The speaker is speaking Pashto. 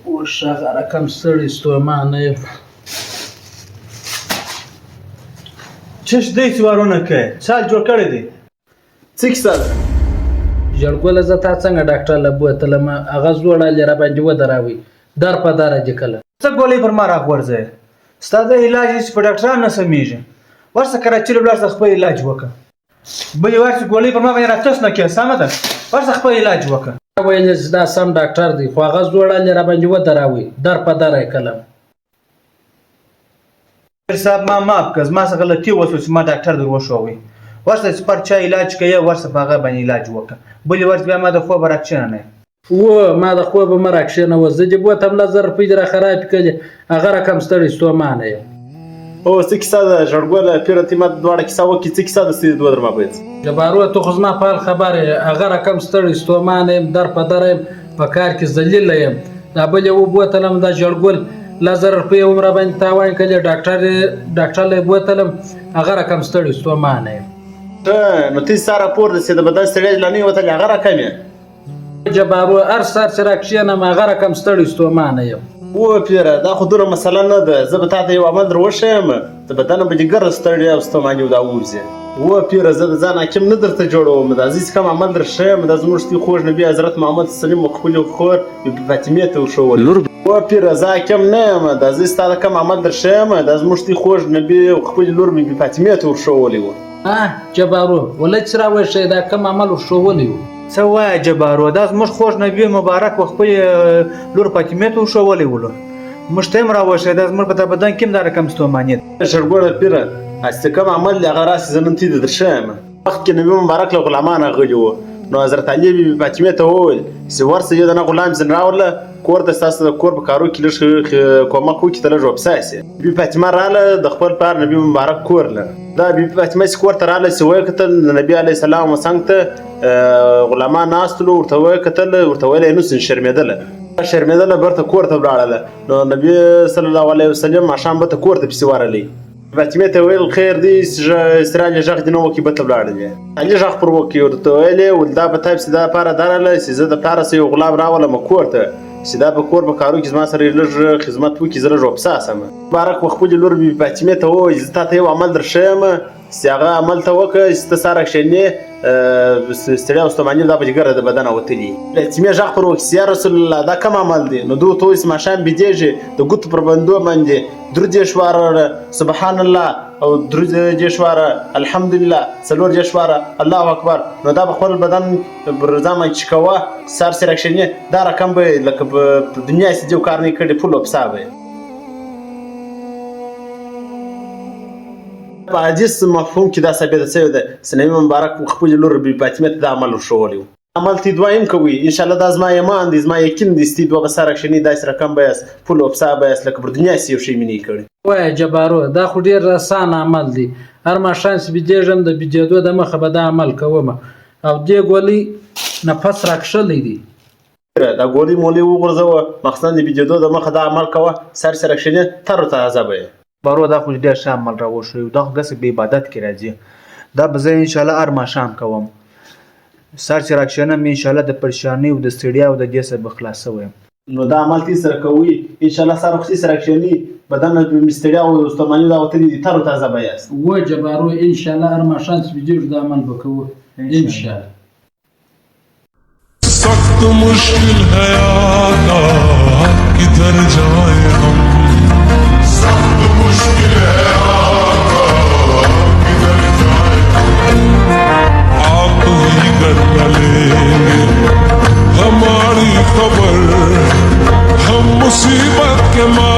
اوس هغه رقم ستړی ستومانه یم. چش دی سوارونه کوي سال جوړ کړی دی څه کیسه ده ژړګوله زه تا څنګه ډاکټر له بوتلم هغه زوړالې را باندې ودراوي در په دره دې کله څه ګولۍ پر ما راغورځوې ستا د علاج هېڅ په ډاکټران نه سمیږي ورشه کراچۍ له ولاړ شه خپل علاج وکړه بلې ورشي ګولۍ پر ما باندې راتس نه کړې سمه ده ورشه خپل علاج وکړه ویل چې دا سم ډاکټر دی خو هغه زوړالې را باندې ودراوي در په دره یې کلم صاحب ما معاف کړه زما څه غلطي وشوه چې ما ډاکټر در وښوی ورشه چې پر چا علاج کوي ورشه په هغه باندې علاج وکړه بلې ورځ بیا ما د خوبه راکښېنه ما د خوبه مه راکښېنوه زه دې بوتم 1000 روپۍ دې را خراب کړې هغه رقم ستړی ستومانه یم او څه کیسه ده ژړګوله پیره تیمه دواړه کیسه وکړي څه کیسه ده ستې دوه درما پیڅ جبارو ته خو زما په حال خبر یې هغه رقم ستړی ستومانه یم در په دره یم په کار کې ذلیله یم دا بل یې وبوتلم دا ژړګل 1000 روپۍ هم را باندې تاوان کړې ډاکټر له بوتلم هغه رقم ستړی ستومانه یم نو تی ساره پور د سید بدن ستړي لانی وته هغه رقم یې جبارو هر سر چې راکښېنم هغه رقم ستړی ستومانه یم و پیره دا خو دومره مسله نه ده زه به تا ته یو عمل در وښیم د بدن به دې ګره ستړی او ستوماني دا ووځي و پیره زه د ځان حاکم نه درته جوړوم د عزیز کوم عمل در ښیم دا زموږ ستی خوږ نبي حضرت محمد سلیم و خپلې خور بي فاطمې ته وښول و پیره زه حاکم نه یم د عزیز ستا د کوم عمل در ښیم دا زموږ ستی خوږ نبي و خپلې لور بي فاطمې ته ورښولی و جبارو ولې چې راوښیې دا کوم عمل ورښولی و څه وایه جبارو دا زموږ خوږ نبي مبارک و خپلې لور فاطمې ته وښولی ولو موږ ته هم راوښیې دا زموږ په بدن کې هم دا رقم ستوماني ده ژړګوړه پیره هسې کوم عمل دی هغه راسې زه نن تی در ښیم وخت کې نبي مبارک له غلامان راغلي وو نو حضرت علي بي فاطمې ته وویل چې ورسه یو دنه غلام ځین راوړله کور ته ستاسو د کور په کارو کې لږ کومک وکړي ته لږ وبساسې بي فاطمه راغله د خپل پلار نبي مبارک کور له دا بي فاطمه چې کور ته راغله چې ویې کتل د نبي علیه السلام څنګ ته غلامان ناستلو ورته ویې کتل ورته ویلی نو شرمېدله شرمېدله برته کور ته ولاړله نو نبي صلی الله علیه وسلم ماښام به ته کور ته پسې ورغلی فاطمې ته ویل خیر دی استرالیا غږ دې نه وکړي به ته ولاړلې علي غږ پر وکړي ورته ویلې ول دا به تا پسې دا لپاره درله چې زه د پلاره څه یو غلام راولم کور ته چې دا په کور په کارو کې زما سره لږ خدمت وکړي زه لږ وبساسم مبارک و خپلې لور بي فاطمې ته ووایي زه تا ته یو عمل در ښیم چې هغه عمل ته وکړه چې ته ساره کښېنې ستړیا او ستوماني دا به دې ګره د بدنه وتلي فاطمې غږ پر وکړي چې یا رسول الله دا کوم عمل دی نو ده ورته ووایي چې ماښام بېدېږي د ګوتو پر بندو باندې درود یې شواره سبحان الله او درود یې شواره الحمدلله 4 یې شواره الله اکبر نو دا به خپل بدن پر ځان باندې چې کوه سر سره کښېنې دا رقم به لکه په دنیا چې دې کار نه کړی پول وبسا به په حدیث مفهوم کې دا ثابته شوې ده چې نبي مبارک خپلې لور بي فاطمې ته دا عمل ورښولی و عمل تی دویم کوي انشاءالله دا زما ایمان دی زما یقین دی چې دوه به سره کښېنئ داسې رقم به یاست پول وبسا به یاست لکه پر دنیا چې یو شی مې نه کړی وایه جبارو دا خو ډېر اسان عمل دی هر ماښام چې بېدېږم د بېدېدو د مخه به دا عمل کوم او دې ګولۍ نفس راکښلی دی دا ګولۍ مولۍ وغورځوه مخصوصا د بېدېدو د مخه دا عمل کوه سر سره کښېنې تر و تازه به یې بارو دا خو ډېر ښه عمل راوښوی دا خو داسې په عبادت کې راځي دا به زه انشاءالله هر ماښام کوم سر چې راکښېنم انشاءالله د پریشانۍ او د ستړیا او د دې څخه به خلاصه ویم نو دا عمل تی سره کوي انشاءالله سهار وختي سره کښېنئ بدن مې ستړیا او ستوماني دا وتلي دي تر و تازه به یاست و جبارو انشاءالله هر ماښام چې بېدېږو دا عمل به کوو انشاءالله سخت مشکل ہے آقا کدھر جائیں ہم سخت مشکل ہے آقا کدھر جائیں آپ ہی کر لیں گے ہماری خبر ہم مصیبت کے ماں